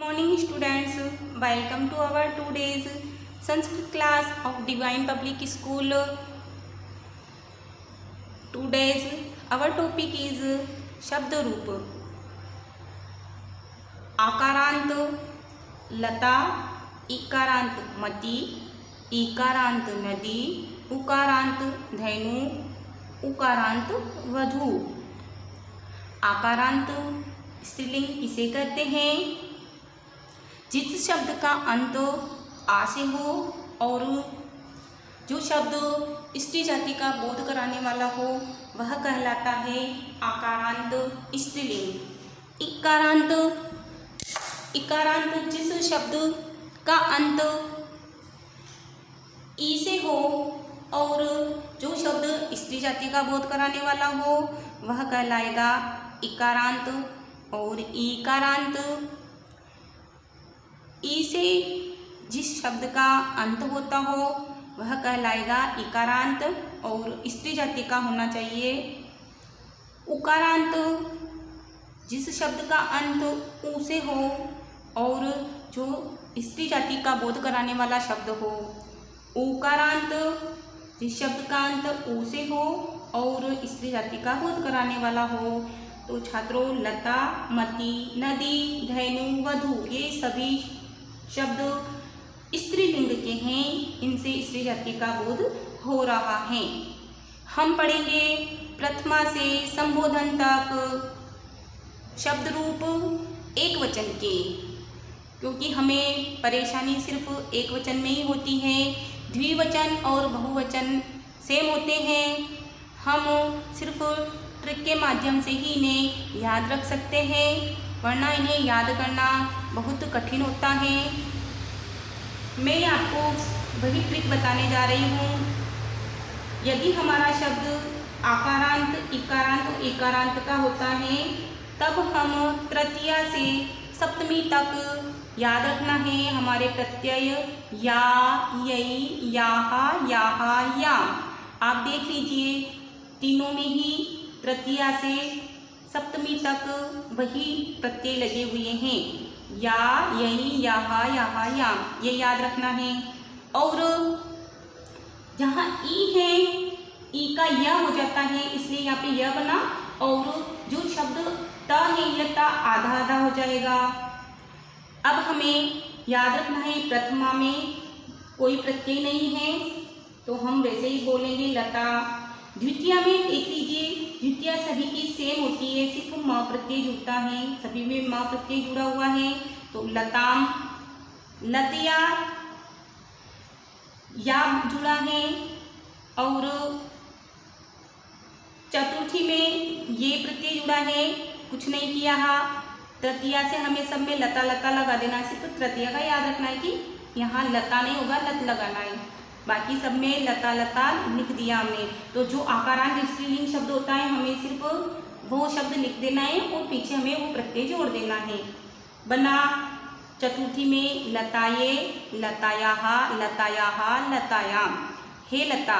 Morning students, welcome to our today's Sanskrit class of Divine Public School. Today's our topic is शब्द रूप. आकारांत लता, इकारांत मती, इकारांत नदी, उकारांत धैनु, उकारांत वधू. आकारांत स्त्रीलिंग किसे कहते हैं? जिस शब्द का अंत आ से हो और जो शब्द स्त्री जाति का बोध कराने वाला हो वह कहलाता है आकारांत स्त्रीलिंग. इकारांत इकारांत जिस शब्द का अंत ई से हो और जो शब्द स्त्री जाति का बोध कराने वाला हो वह कहलाएगा इकारांत. और ईकारांत ई से जिस शब्द का अंत होता हो वह कहलाएगा इकारांत और स्त्री जाति का होना चाहिए. उकारांत जिस शब्द का अंत ऊ से हो और जो स्त्री जाति का बोध कराने वाला शब्द हो. उकारांत जिस शब्द का अंत ऊ से हो और स्त्री जाति का बोध कराने वाला हो. तो छात्रों, लता, मती, नदी, धैनु, वधू ये सभी शब्द स्त्रीलिंग के हैं. इनसे स्त्री जाति का बोध हो रहा है. हम पढ़ेंगे प्रथमा से संबोधन तक शब्द रूप एक वचन के, क्योंकि हमें परेशानी सिर्फ एक वचन में ही होती है. द्विवचन और बहुवचन सेम होते हैं. हम सिर्फ ट्रिक के माध्यम से ही इन्हें याद रख सकते हैं, वरना इन्हें याद करना बहुत कठिन होता है. मैं आपको वही ट्रिक बताने जा रही हूँ. यदि हमारा शब्द आकारांत, इकारांत और एकारांत का होता है तब हम तृतीया से सप्तमी तक याद रखना है हमारे प्रत्यय या, यई, याहा, याहा, या. आप देख लीजिए तीनों में ही तृतीया से सप्तमी तक वही प्रत्यय लगे हुए हैं. या, यही, याहा, याहा, या, ये याद रखना है. और जहाँ ई है ई का या हो जाता है, इसलिए यहाँ पे यह बना. और जो शब्द त है यह ता आधा आधा हो जाएगा. अब हमें याद रखना है प्रथमा में कोई प्रत्यय नहीं है तो हम वैसे ही बोलेंगे लता. द्वितीया में देख लीजिए, द्वितीया सभी की सेम होती है, सिर्फ म प्रत्यय जुड़ता है. सभी में म प्रत्यय जुड़ा हुआ है. तो लताम, लतिया या जुड़ा है. और चतुर्थी में ये प्रत्यय जुड़ा है, कुछ नहीं किया है. तृतीया से हमें सब में लता लता लगा देना है. सिर्फ तृतीया का याद रखना है कि यहाँ लता नहीं होगा, लत लगाना है. बाकी सब में लता लता लिख दिया हमने. तो जो आकारांत स्त्रीलिंग शब्द होता है हमें सिर्फ वो शब्द लिख देना है और पीछे हमें वो प्रत्यय जोड़ देना है. बना चतुर्थी में लताये, लतायाहा, लतायाहा, लतायाम. हे लता.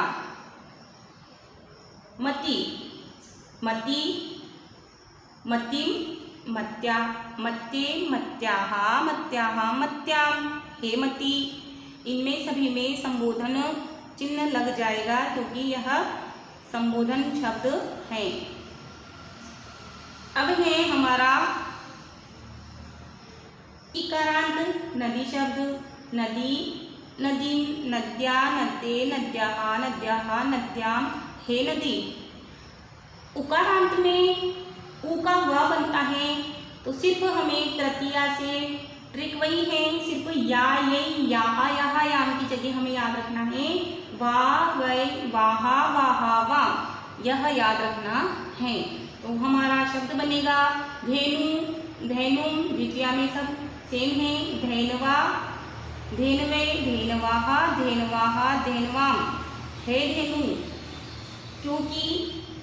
मती, मती, मतिम, मत्या, मत्ते, मत्याहा, मत्याहा, मत्याम. हे मती. इनमें सभी में संबोधन चिन्ह लग जाएगा क्योंकि यह संबोधन शब्द है. अब है हमारा इकारांत नदी शब्द. नदी, नदी, नद्या, नद्ये, नद्याहा, नद्याहा, नद्याम. हे नदी. उकारांत में ऊ का व बनता है तो सिर्फ हमें तृतीया से ट्रिक वही है, सिर्फ या, ये, याहा, याहा, याम की जगह हमें याद रखना है वा, वै, वाहा, वाहा, वा. यह याद रखना है. तो हमारा शब्द बनेगा धेनु, धैनुम. द्वितीया में सब सेम है. धैनवा, धेनवे, धेनवाहा, धेनवाहा, धेनवाम. हे धेनु. क्योंकि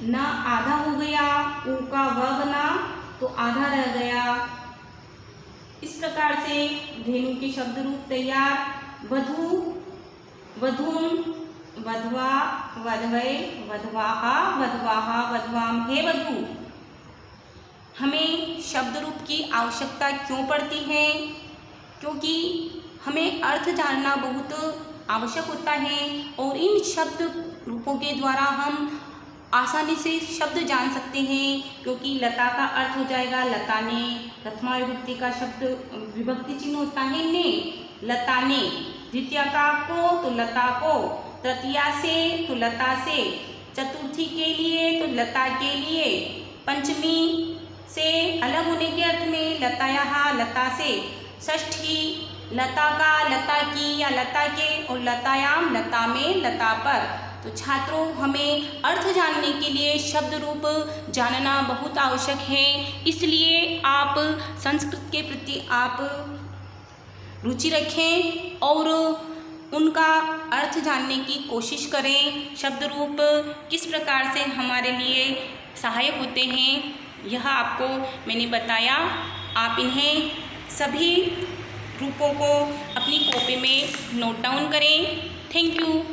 न आधा हो गया, ऊ का व बना तो आधा रह गया. इस प्रकार से धेनु के शब्द रूप तैयार. वधू, वधूम, वधवा, वधवै, वधवाहा, वधवाहा, वधवाम. हे वधू. हमें शब्द रूप की आवश्यकता क्यों पड़ती है? क्योंकि हमें अर्थ जानना बहुत आवश्यक होता है और इन शब्द रूपों के द्वारा हम आसानी से शब्द जान सकते हैं। क्योंकि लता का अर्थ हो जाएगा लता ने, प्रथमा विभक्ति का शब्द विभक्ति चिन्ह होता है ने, लता ने, द्वितीया का को तो लता को, तृतीया से तो लता से, चतुर्थी के लिए तो लता के लिए, पंचमी से अलग होने के अर्थ में लताया लता से, षष्ठी लता का, लता की या लता के, और लतायाम लता में, लता पर। तो छात्रों, हमें अर्थ जानने के लिए शब्द रूप जानना बहुत आवश्यक है। इसलिए आप संस्कृत के प्रति आप रुचि रखें और उनका अर्थ जानने की कोशिश करें। शब्द रूप किस प्रकार से हमारे लिए सहायक होते हैं यह आपको मैंने बताया। आप इन्हें सभी रूपों को अपनी कॉपी में नोट डाउन करें। Thank you.